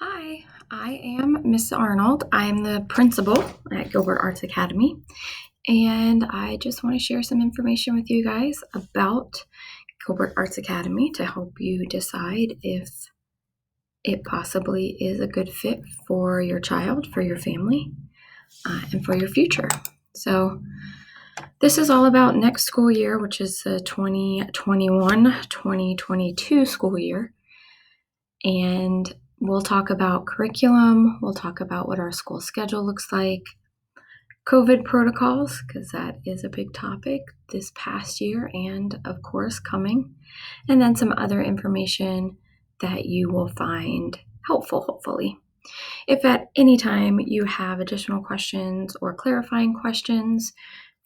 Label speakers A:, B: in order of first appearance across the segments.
A: Hi, I am Miss Arnold. I'm the principal at Gilbert Arts Academy, and I just want to share some information with you guys about Gilbert Arts Academy to help you decide if it possibly is a good fit for your child, for your family, and for your future. So, this is all about next school year, which is the 2021-2022 school year. And we'll talk about curriculum, we'll talk about what our school schedule looks like, COVID protocols, because that is a big topic this past year and, of course, coming, and then some other information that you will find helpful, hopefully. If at any time you have additional questions or clarifying questions,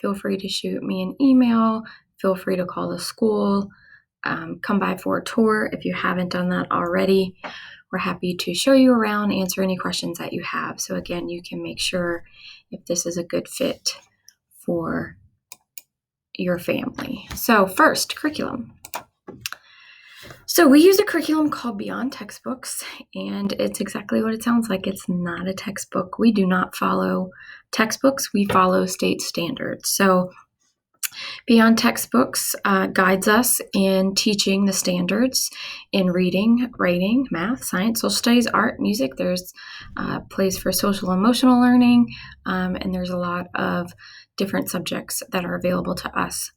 A: feel free to shoot me an email, feel free to call the school. Come by for a tour if you haven't done that already. We're happy to show you around, answer any questions that you have. So again, you can make sure if this is a good fit for your family. So first, curriculum. So we use a curriculum called Beyond Textbooks, and it's exactly what it sounds like. It's not a textbook. We do not follow textbooks. We follow state standards. So Beyond Textbooks guides us in teaching the standards in reading, writing, math, science, social studies, art, music. There's place for social emotional learning, and there's a lot of different subjects that are available to us.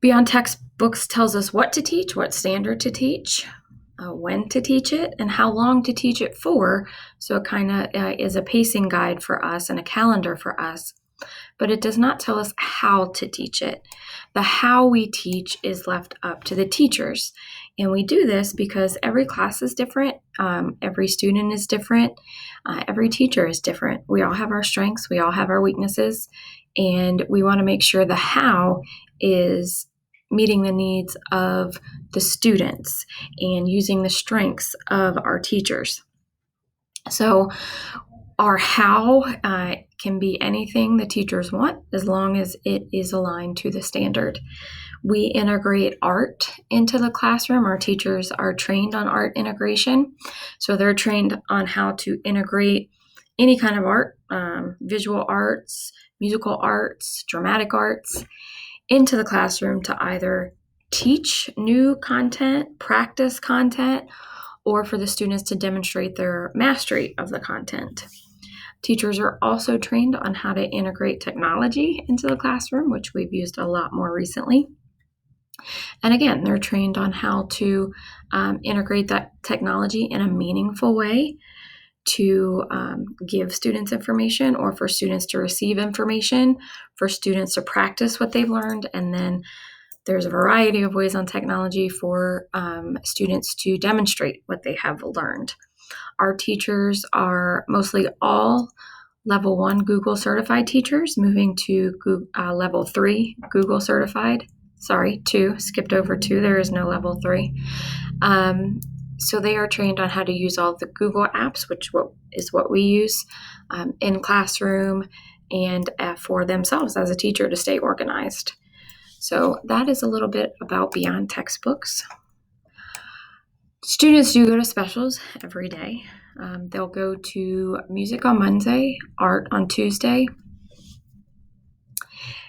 A: Beyond Textbooks tells us what to teach, what standard to teach, when to teach it, and how long to teach it for. So it kind of is a pacing guide for us and a calendar for us. But it does not tell us how to teach it. The how we teach is left up to the teachers. And we do this because every class is different, every student is different, every teacher is different. We all have our strengths, we all have our weaknesses, and we want to make sure the how is meeting the needs of the students and using the strengths of our teachers. So our how can be anything the teachers want as long as it is aligned to the standard. We integrate art into the classroom. Our teachers are trained on art integration. So they're trained on how to integrate any kind of art, visual arts, musical arts, dramatic arts, into the classroom to either teach new content, practice content, or for the students to demonstrate their mastery of the content. Teachers are also trained on how to integrate technology into the classroom, which we've used a lot more recently. And again, they're trained on how to integrate that technology in a meaningful way to give students information or for students to receive information, for students to practice what they've learned, and then there's a variety of ways on technology for students to demonstrate what they have learned. Our teachers are mostly all level 1 Google certified teachers, moving to level 3 Google certified. Sorry, 2, skipped over 2. There is no level 3. So they are trained on how to use all the Google apps, which is what we use in classroom and for themselves as a teacher to stay organized. So that is a little bit about Beyond Textbooks. Students do go to specials every day. They'll go to music on Monday, art on Tuesday.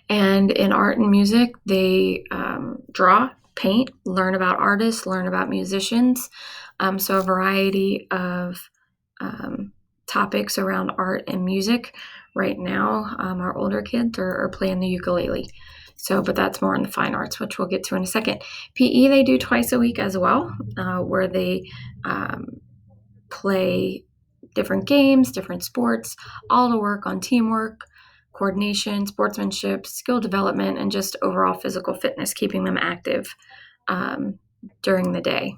A: And in art and music, they draw, paint, learn about artists, learn about musicians. So a variety of topics around art and music. Right now, our older kids are playing the ukulele. But that's more in the fine arts, which we'll get to in a second. PE they do twice a week as well, where they play different games, different sports, all to work on teamwork, coordination, sportsmanship, skill development, and just overall physical fitness, keeping them active during the day.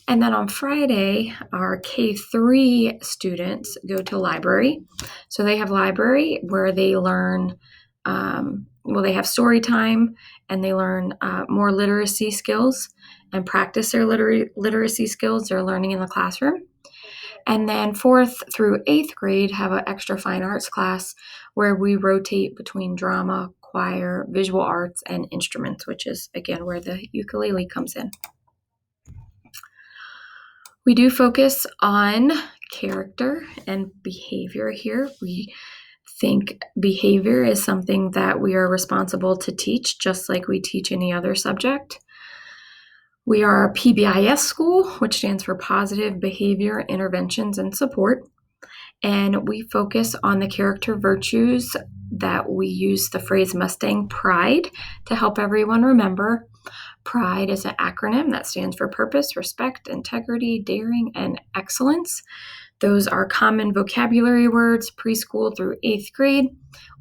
A: And then on Friday, our K-3 students go to library. So they have library where they learn they have story time and they learn more literacy skills and practice their literacy skills they're learning in the classroom. And then 4th through 8th grade have an extra fine arts class where we rotate between drama, choir, visual arts, and instruments, which is, again, where the ukulele comes in. We do focus on character and behavior here. We think behavior is something that we are responsible to teach, just like we teach any other subject. We are a PBIS school, which stands for Positive Behavior Interventions and Support. And we focus on the character virtues that we use the phrase Mustang Pride to help everyone remember. PRIDE is an acronym that stands for purpose, respect, integrity, daring, and excellence. Those are common vocabulary words preschool through 8th grade.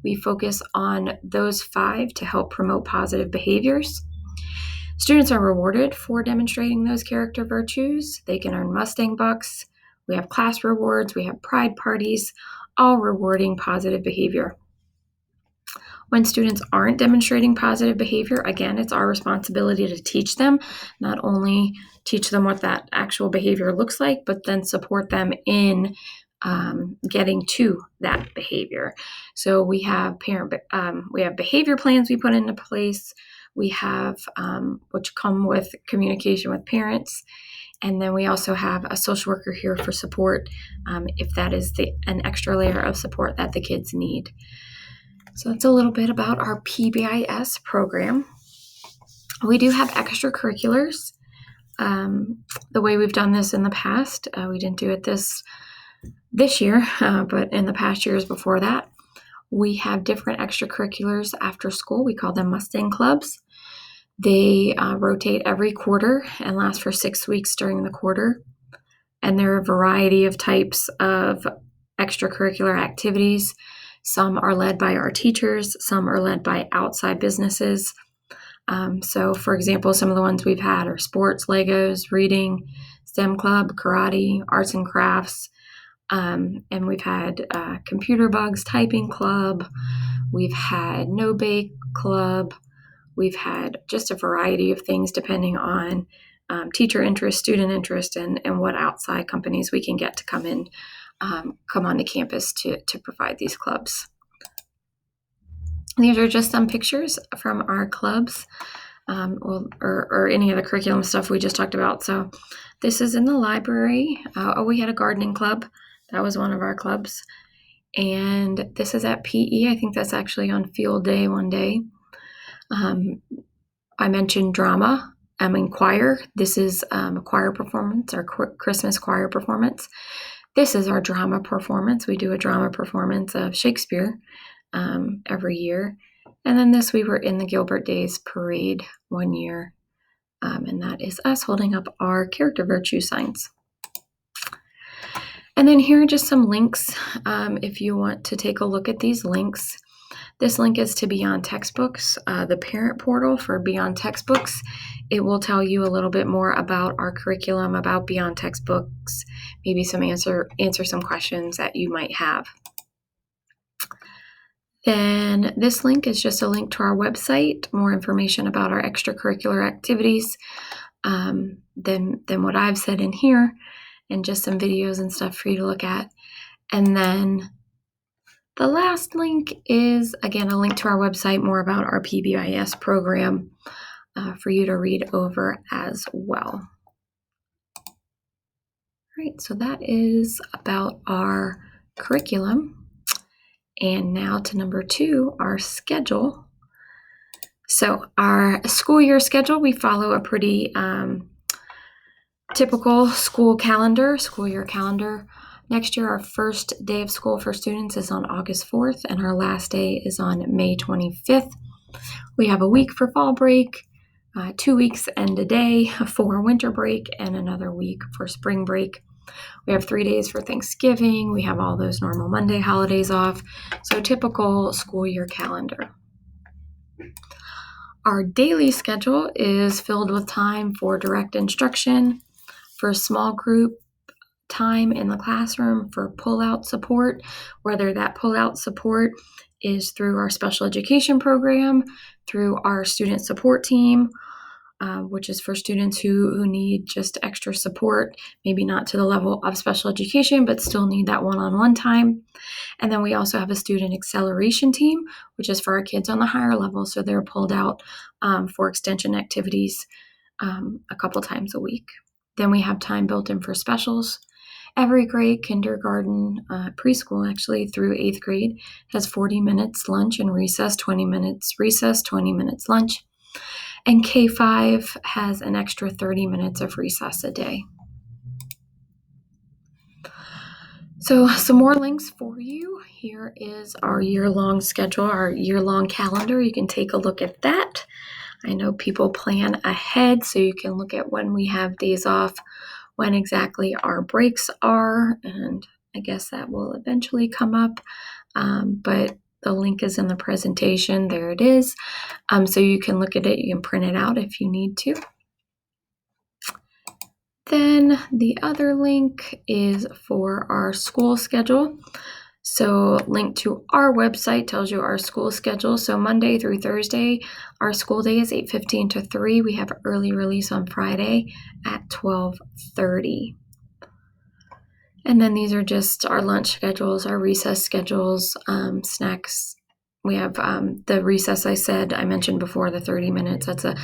A: We focus on those 5 to help promote positive behaviors. Students are rewarded for demonstrating those character virtues. They can earn Mustang bucks. We have class rewards. We have pride parties, all rewarding positive behavior. When students aren't demonstrating positive behavior, again, it's our responsibility to teach them, not only teach them what that actual behavior looks like, but then support them in getting to that behavior. So we have behavior plans we put into place. We have which come with communication with parents. And then we also have a social worker here for support if that is an extra layer of support that the kids need. So that's a little bit about our PBIS program. We do have extracurriculars. The way we've done this in the past, we didn't do it this year, but in the past years before that, we have different extracurriculars after school. We call them Mustang Clubs. They rotate every quarter and last for 6 weeks during the quarter. And there are a variety of types of extracurricular activities. Some are led by our teachers. Some are led by outside businesses. So, for example, some of the ones we've had are sports, Legos, reading, STEM club, karate, arts and crafts. And we've had computer bugs, typing club. We've had no bake club. We've had just a variety of things depending on teacher interest, student interest, and what outside companies we can get to come onto campus to provide these clubs. These are just some pictures from our clubs or any of the curriculum stuff we just talked about. So this is in the library. We had a gardening club. That was one of our clubs. And this is at PE. I think that's actually on field day one day. I mentioned drama. Choir. This is a choir performance, our Christmas choir performance. This is our drama performance. We do a drama performance of Shakespeare every year. And then we were in the Gilbert Days parade one year. And that is us holding up our character virtue signs. And then here are just some links if you want to take a look at these links. This link is to Beyond Textbooks, the parent portal for Beyond Textbooks. It will tell you a little bit more about our curriculum, about Beyond Textbooks, maybe answer some questions that you might have. Then this link is just a link to our website, more information about our extracurricular activities than what I've said in here, and just some videos and stuff for you to look at. And then the last link is, again, a link to our website, more about our PBIS program for you to read over as well. All right, so that is about our curriculum. And now to number 2, our schedule. So our school year schedule, we follow a pretty typical school year calendar. Next year, our first day of school for students is on August 4th, and our last day is on May 25th. We have a week for fall break, 2 weeks and a day for winter break, and another week for spring break. We have 3 days for Thanksgiving. We have all those normal Monday holidays off. So typical school year calendar. Our daily schedule is filled with time for direct instruction, for small group time in the classroom, for pull-out support, whether that pull-out support is through our special education program, through our student support team, which is for students who need just extra support, maybe not to the level of special education, but still need that one-on-one time. And then we also have a student acceleration team, which is for our kids on the higher level, so they're pulled out for extension activities a couple times a week. Then we have time built in for specials. Every grade, kindergarten, preschool actually, through 8th grade has 40 minutes lunch and recess, 20 minutes recess, 20 minutes lunch. And K-5 has an extra 30 minutes of recess a day. So some more links for you. Here is our year-long schedule, our year-long calendar. You can take a look at that. I know people plan ahead, so you can look at when we have days off, when exactly our breaks are, and I guess that will eventually come up, but the link is in the presentation. There it is. So you can look at it. You can print it out if you need to. Then the other link is for our school schedule. So link to our website tells you our school schedule. So Monday through Thursday, our school day is 8:15 to 3. We have early release on Friday at 12:30. And then these are just our lunch schedules, our recess schedules, snacks. We have the recess I mentioned before, the 30 minutes. That's a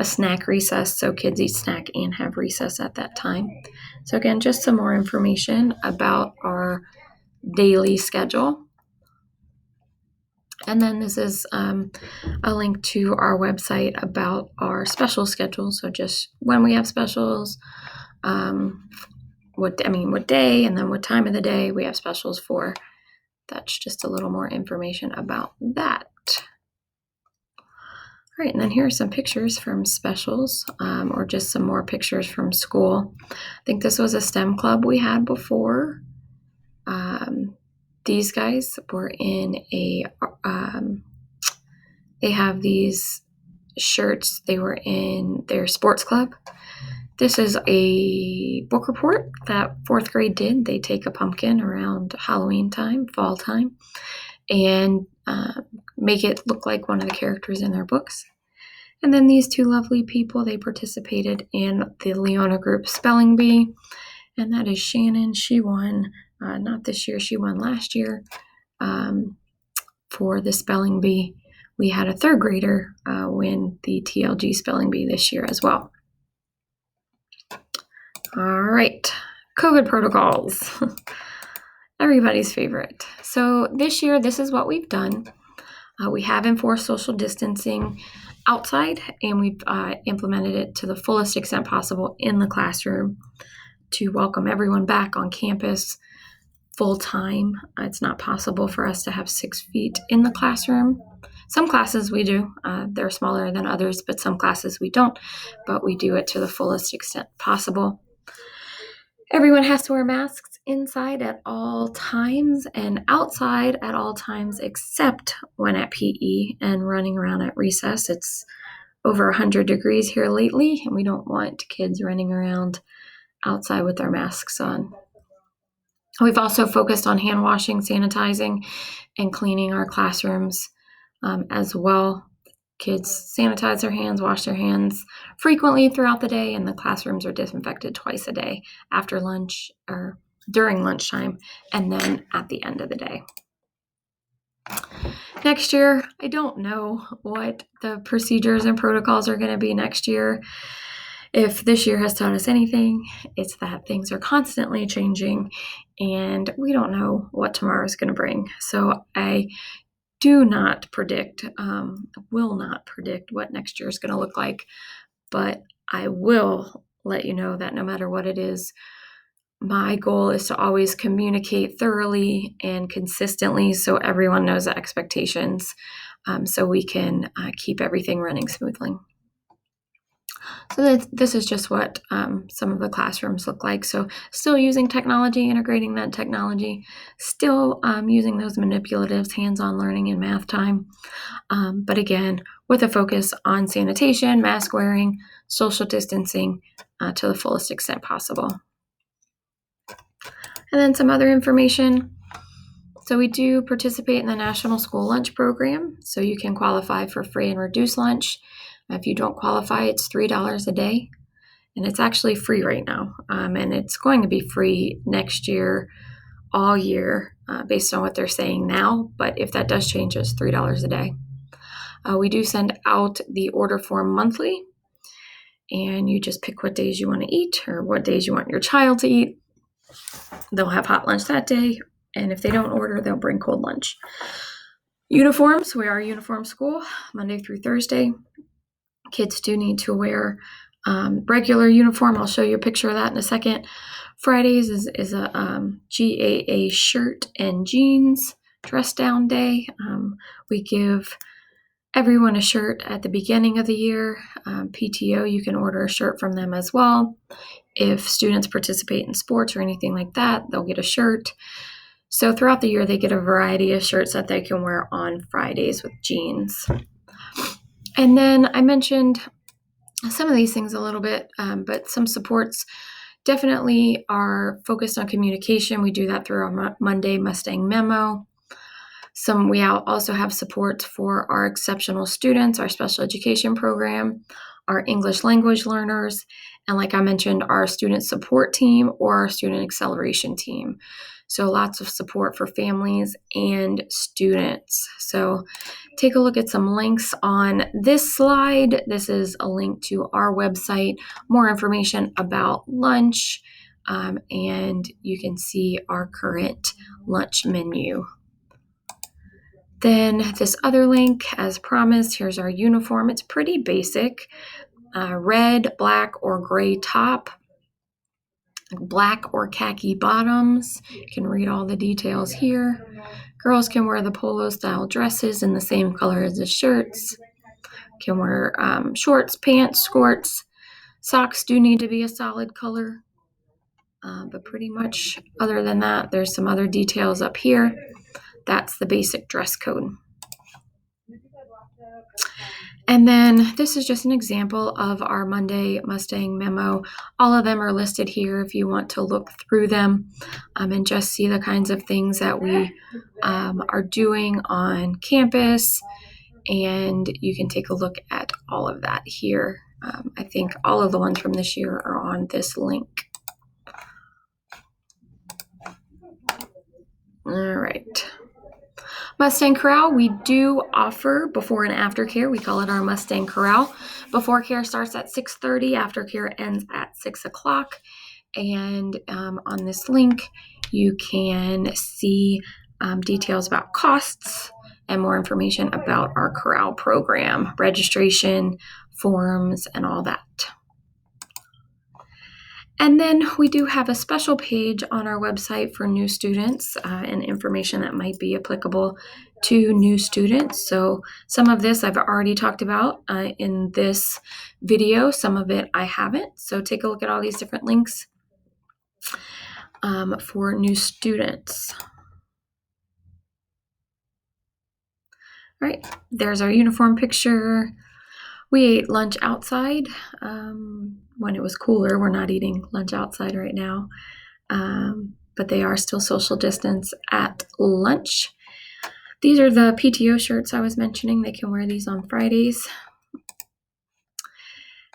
A: snack recess, so kids eat snack and have recess at that time. So again, just some more information about our daily schedule. And then this is a link to our website about our special schedule. So just when we have specials, what day, and then what time of the day we have specials for. That's just a little more information about that. All right, and then here are some pictures from specials, or just some more pictures from school. I think this was a STEM club we had before. These guys were in they have these shirts. They were in their sports club. This is a book report that 4th grade did. They take a pumpkin around Halloween time, fall time, and make it look like one of the characters in their books. And then these two lovely people, they participated in the Leona Group Spelling Bee, and that is Shannon. She won, not this year, she won last year for the Spelling Bee. We had a 3rd grader win the TLG Spelling Bee this year as well. All right, COVID protocols. Everybody's favorite. So this year, this is what we've done. We have enforced social distancing outside, and we've implemented it to the fullest extent possible in the classroom to welcome everyone back on campus full time. It's not possible for us to have 6 feet in the classroom. Some classes we do. They're smaller than others, but some classes we don't. But we do it to the fullest extent possible. Everyone has to wear masks inside at all times and outside at all times except when at PE and running around at recess. It's over 100 degrees here lately, and we don't want kids running around outside with their masks on. We've also focused on hand washing, sanitizing, and cleaning our classrooms as well. Kids sanitize their hands, wash their hands frequently throughout the day, and the classrooms are disinfected twice a day after lunch or during lunchtime, and then at the end of the day. Next year, I don't know what the procedures and protocols are going to be next year. If this year has taught us anything, it's that things are constantly changing, and we don't know what tomorrow is going to bring. So I do not predict, will not predict what next year is going to look like, but I will let you know that no matter what it is, my goal is to always communicate thoroughly and consistently so everyone knows the expectations, so we can keep everything running smoothly. So this is just what some of the classrooms look like. So still using technology, integrating that technology, still using those manipulatives, hands-on learning in math time. But again, with a focus on sanitation, mask wearing, social distancing to the fullest extent possible. And then some other information. So we do participate in the National School Lunch Program. So you can qualify for free and reduced lunch. If you don't qualify, it's $3 a day, and it's actually free right now. And it's going to be free next year, all year, based on what they're saying now. But if that does change, it's $3 a day. We do send out the order form monthly, and you just pick what days you want to eat or what days you want your child to eat. They'll have hot lunch that day, and if they don't order, they'll bring cold lunch. Uniforms, we are a uniform school, Monday through Thursday. Kids do need to wear regular uniform. I'll show you a picture of that in a second. Fridays is a GAA shirt and jeans dress down day. We give everyone a shirt at the beginning of the year. PTO, you can order a shirt from them as well. If students participate in sports or anything like that, they'll get a shirt. So throughout the year, they get a variety of shirts that they can wear on Fridays with jeans. And then I mentioned some of these things a little bit, but some supports definitely are focused on communication. We do that through our Monday Mustang memo. We also have support for our exceptional students, our special education program, our English language learners, and like I mentioned, our student support team or our student acceleration team. So lots of support for families and students. So take a look at some links on this slide. This is a link to our website, more information about lunch, and you can see our current lunch menu. Then this other link, as promised, here's our uniform. It's pretty basic. Red, black, or gray top, black or khaki bottoms. You can read all the details here. Girls can wear the polo style dresses in the same color as the shirts. Can wear shorts, pants, skirts. Socks do need to be a solid color. But pretty much other than that, there's some other details up here. That's the basic dress code. And then this is just an example of our Monday Mustang memo. All of them are listed here if you want to look through them and just see the kinds of things that we are doing on campus. And you can take a look at all of that here. I think all of the ones from this year are on this link. All right. Mustang Corral, we do offer before and after care. We call it our Mustang Corral. Before care starts at 6:30, after care ends at 6 o'clock. And on this link, you can see details about costs and more information about our Corral program, registration, forms, and all that. And then we do have a special page on our website for new students and information that might be applicable to new students. So some of this I've already talked about in this video. Some of it I haven't. So take a look at all these different links for new students. All right, there's our uniform picture. We ate lunch outside when it was cooler. We're not eating lunch outside right now, but they are still social distance at lunch. These are the PTO shirts I was mentioning. They can wear these on Fridays.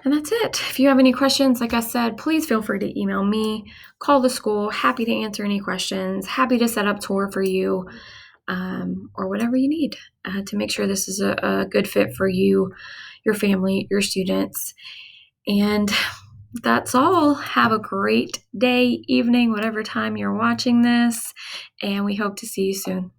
A: And that's it. If you have any questions, like I said, please feel free to email me, call the school. Happy to answer any questions. Happy to set up tour for you or whatever you need to make sure this is a good fit for you, your family, your students. And that's all. Have a great day, evening, whatever time you're watching this, and we hope to see you soon.